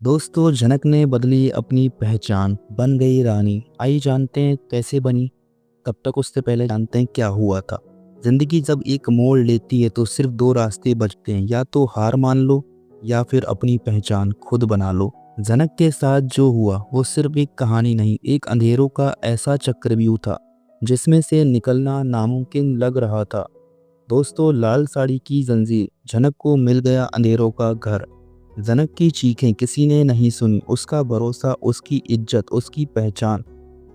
दोस्तों, जनक ने बदली अपनी पहचान, बन गई रानी। आइए जानते हैं कैसे बनी। तब तक उससे पहले जानते हैं क्या हुआ था। जिंदगी जब एक मोड़ लेती है तो सिर्फ दो रास्ते बचते हैं, या तो हार मान लो या फिर अपनी पहचान खुद बना लो। जनक के साथ जो हुआ वो सिर्फ एक कहानी नहीं, एक अंधेरों का ऐसा चक्रव्यूह था जिसमें से निकलना नामुमकिन लग रहा था। दोस्तों, लाल साड़ी की जंजीर, जनक को मिल गया अंधेरों का घर। जनक की चीखें किसी ने नहीं सुनी, उसका भरोसा, उसकी इज्जत, उसकी पहचान,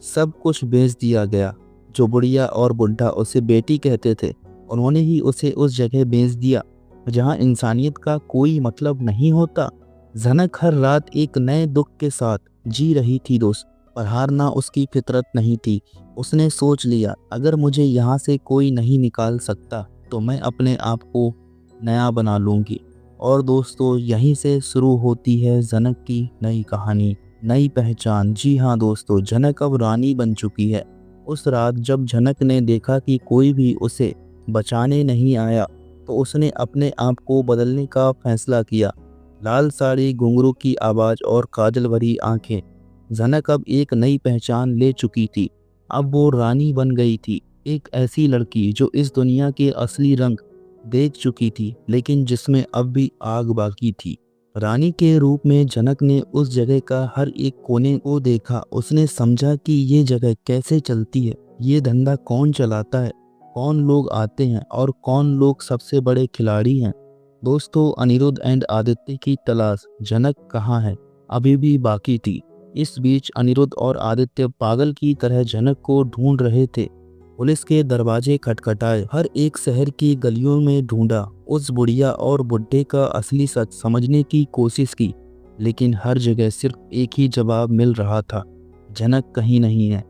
सब कुछ बेच दिया गया। जो बुढ़िया और बुढ़ा उसे बेटी कहते थे, उन्होंने ही उसे उस जगह बेच दिया जहां इंसानियत का कोई मतलब नहीं होता। जनक हर रात एक नए दुख के साथ जी रही थी दोस्त, पर हारना उसकी फितरत नहीं थी। उसने सोच लिया, अगर मुझे यहाँ से कोई नहीं निकाल सकता तो मैं अपने आप को नया बना लूँगी। और दोस्तों, यहीं से शुरू होती है जनक की नई कहानी, नई पहचान। जी हाँ दोस्तों, जनक अब रानी बन चुकी है। उस रात जब जनक ने देखा कि कोई भी उसे बचाने नहीं आया, तो उसने अपने आप को बदलने का फैसला किया। लाल साड़ी, घुंघरू की आवाज़ और काजल भरी आंखें, जनक अब एक नई पहचान ले चुकी थी। अब वो रानी बन गई थी, एक ऐसी लड़की जो इस दुनिया के असली रंग देख चुकी थी, लेकिन जिसमें अब भी आग बाकी थी। रानी के रूप में जनक ने उस जगह का हर एक कोने को देखा। उसने समझा कि ये जगह कैसे चलती है, ये धंधा कौन चलाता है, कौन लोग आते हैं और कौन लोग सबसे बड़े खिलाड़ी हैं। दोस्तों, अनिरुद्ध एंड आदित्य की तलाश जनक कहाँ है अभी भी बाकी थी। इस बीच अनिरुद्ध और आदित्य पागल की तरह जनक को ढूंढ रहे थे। पुलिस के दरवाजे खटखटाए, हर एक शहर की गलियों में ढूंढा, उस बुढ़िया और बुड्ढे का असली सच समझने की कोशिश की, लेकिन हर जगह सिर्फ एक ही जवाब मिल रहा था, जनक कहीं नहीं है।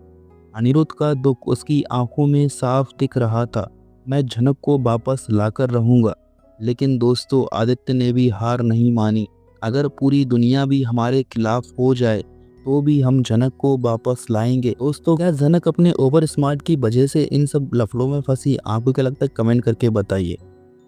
अनिरुद्ध का दुख उसकी आंखों में साफ दिख रहा था। मैं जनक को वापस लाकर रहूंगा। लेकिन दोस्तों, आदित्य ने भी हार नहीं मानी। अगर पूरी दुनिया भी हमारे खिलाफ हो जाए तो भी हम जनक को वापस लाएंगे। दोस्तों, क्या जनक अपने ओवर स्मार्ट की वजह से इन सब लफड़ों में फंसी? आपको क्या लगता है? कमेंट करके बताइए।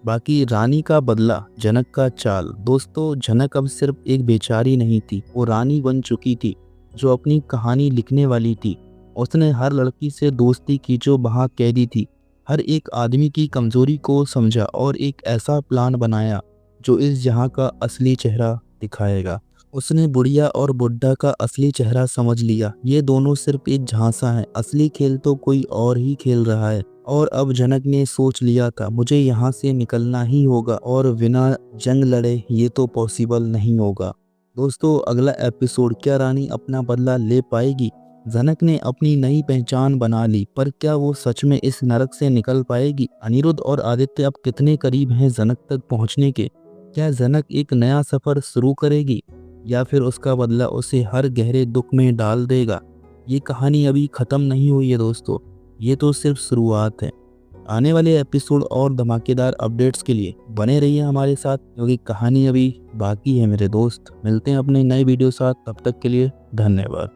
बाकी रानी का बदला, जनक का चाल। दोस्तों, जनक अब सिर्फ एक बेचारी नहीं थी, वो रानी बन चुकी थी जो अपनी कहानी लिखने वाली थी। उसने हर लड़की से दोस्ती की जो वहाँ कैदी थी, हर एक आदमी की कमजोरी को समझा और एक ऐसा प्लान बनाया जो इस जहाँ का असली चेहरा दिखाएगा। उसने बुढ़िया और बुड्ढा का असली चेहरा समझ लिया। ये दोनों सिर्फ एक झांसा है, असली खेल तो कोई और ही खेल रहा है। और अब जनक ने सोच लिया था, मुझे यहाँ से निकलना ही होगा और बिना जंग लड़े ये तो पॉसिबल नहीं होगा। दोस्तों, अगला एपिसोड, क्या रानी अपना बदला ले पाएगी? जनक ने अपनी नई पहचान बना ली, पर क्या वो सच में इस नरक से निकल पाएगी? अनिरुद्ध और आदित्य अब कितने करीब हैं जनक तक पहुँचने के? क्या जनक एक नया सफर शुरू करेगी या फिर उसका बदला उसे हर गहरे दुख में डाल देगा? ये कहानी अभी ख़त्म नहीं हुई है दोस्तों, ये तो सिर्फ शुरुआत है। आने वाले एपिसोड और धमाकेदार अपडेट्स के लिए बने रहिए हमारे साथ, क्योंकि कहानी अभी बाकी है मेरे दोस्त। मिलते हैं अपने नए वीडियो साथ, तब तक के लिए धन्यवाद।